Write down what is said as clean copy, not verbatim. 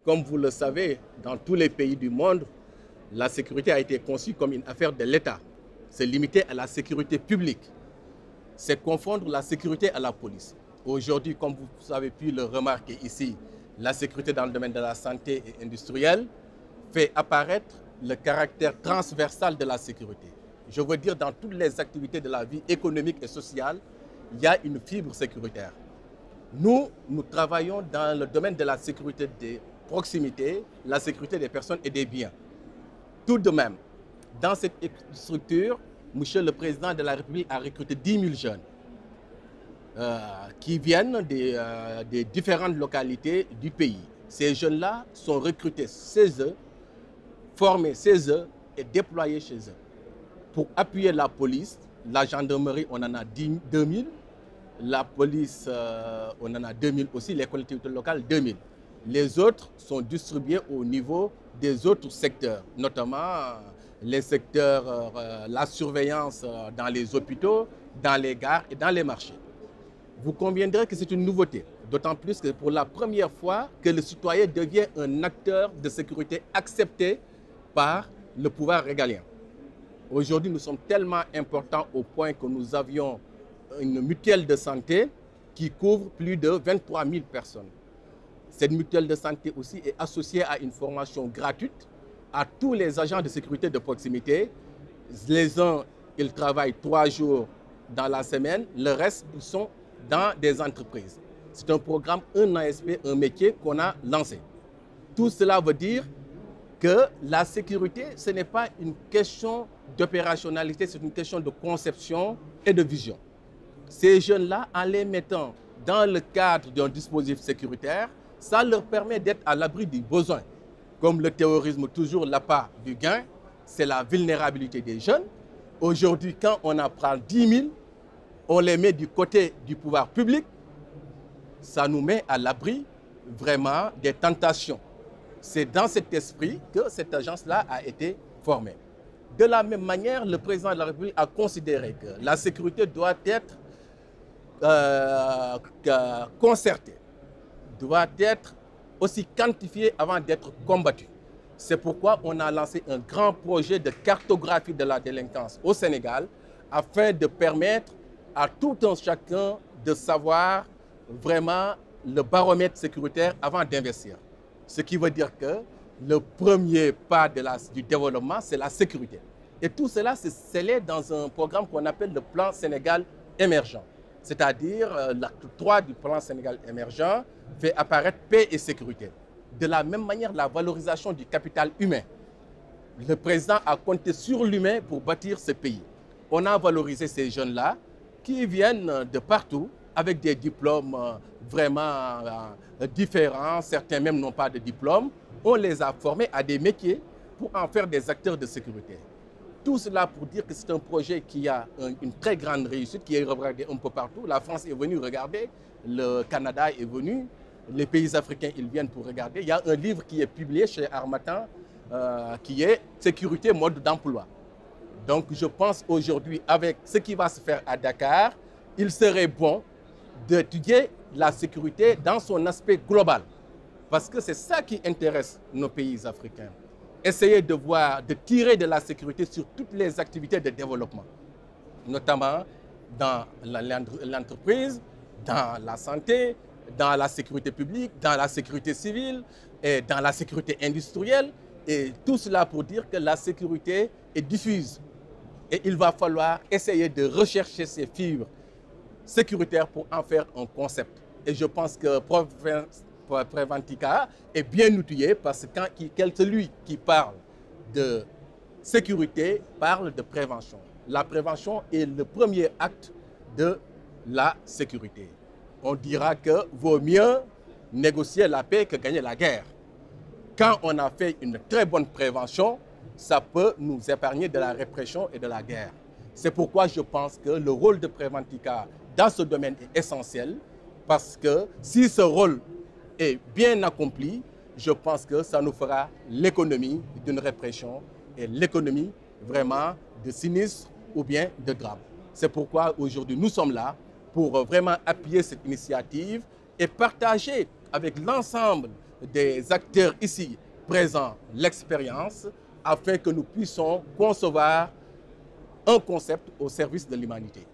Comme vous le savez, dans tous les pays du monde, la sécurité a été conçue comme une affaire de l'État. C'est limité à la sécurité publique. C'est confondre la sécurité à la police. Aujourd'hui, comme vous avez pu le remarquer ici, la sécurité dans le domaine de la santé et industrielle fait apparaître le caractère transversal de la sécurité. Je veux dire, dans toutes les activités de la vie économique et sociale, il y a une fibre sécuritaire. Nous travaillons dans le domaine de la sécurité des proximités, la sécurité des personnes et des biens. Tout de même, dans cette structure, Monsieur le Président de la République a recruté 10 000 jeunes qui viennent des différentes localités du pays. Ces jeunes-là sont recrutés chez eux, formés chez eux et déployés chez eux. Pour appuyer la police, la gendarmerie, on en a 2 000. La police, on en a 2 000 aussi, les collectivités locales, 2 000. Les autres sont distribués au niveau des autres secteurs, notamment les secteurs, la surveillance dans les hôpitaux, dans les gares et dans les marchés. Vous conviendrez que c'est une nouveauté, d'autant plus que pour la première fois que le citoyen devient un acteur de sécurité accepté par le pouvoir régalien. Aujourd'hui, nous sommes tellement importants au point que nous avions une mutuelle de santé qui couvre plus de 23 000 personnes. Cette mutuelle de santé aussi est associée à une formation gratuite à tous les agents de sécurité de proximité. Les uns, ils travaillent 3 jours dans la semaine, le reste, ils sont dans des entreprises. C'est un programme, un ASP, un métier qu'on a lancé. Tout cela veut dire que la sécurité, ce n'est pas une question d'opérationnalité, c'est une question de conception et de vision. Ces jeunes-là, en les mettant dans le cadre d'un dispositif sécuritaire, ça leur permet d'être à l'abri du besoin. Comme le terrorisme, toujours l'appât du gain, c'est la vulnérabilité des jeunes. Aujourd'hui, quand on en prend 10 000, on les met du côté du pouvoir public, ça nous met à l'abri vraiment des tentations. C'est dans cet esprit que cette agence-là a été formée. De la même manière, le président de la République a considéré que la sécurité doit être concertée, doit être aussi quantifiée avant d'être combattue. C'est pourquoi on a lancé un grand projet de cartographie de la délinquance au Sénégal afin de permettre à tout un chacun de savoir vraiment le baromètre sécuritaire avant d'investir. Ce qui veut dire que le premier pas du développement, c'est la sécurité. Et tout cela, c'est scellé dans un programme qu'on appelle le plan Sénégal émergent. C'est-à-dire, l'acte 3 du plan Sénégal émergent fait apparaître paix et sécurité. De la même manière, la valorisation du capital humain. Le président a compté sur l'humain pour bâtir ce pays. On a valorisé ces jeunes-là qui viennent de partout avec des diplômes vraiment différents. Certains même n'ont pas de diplôme. On les a formés à des métiers pour en faire des acteurs de sécurité. Tout cela pour dire que c'est un projet qui a une très grande réussite, qui est regardé un peu partout. La France est venue regarder, le Canada est venu, les pays africains ils viennent pour regarder. Il y a un livre qui est publié chez Harmattan qui est « Sécurité, mode d'emploi ». Donc je pense aujourd'hui, avec ce qui va se faire à Dakar, il serait bon d'étudier la sécurité dans son aspect global. Parce que c'est ça qui intéresse nos pays africains. Essayer de tirer de la sécurité sur toutes les activités de développement, notamment dans l'entreprise, dans la santé, dans la sécurité publique, dans la sécurité civile et dans la sécurité industrielle. Et tout cela pour dire que la sécurité est diffuse. Et il va falloir essayer de rechercher ces fibres sécuritaires pour en faire un concept. Et je pense que Preventica est bien outillé parce que celui qui parle de sécurité parle de prévention. La prévention est le premier acte de la sécurité. On dira que vaut mieux négocier la paix que gagner la guerre. Quand on a fait une très bonne prévention, ça peut nous épargner de la répression et de la guerre. C'est pourquoi je pense que le rôle de Preventica dans ce domaine est essentiel parce que si ce rôle est bien accompli, je pense que ça nous fera l'économie d'une répression et l'économie vraiment de sinistres ou bien de drames. C'est pourquoi aujourd'hui nous sommes là pour vraiment appuyer cette initiative et partager avec l'ensemble des acteurs ici présents l'expérience afin que nous puissions concevoir un concept au service de l'humanité.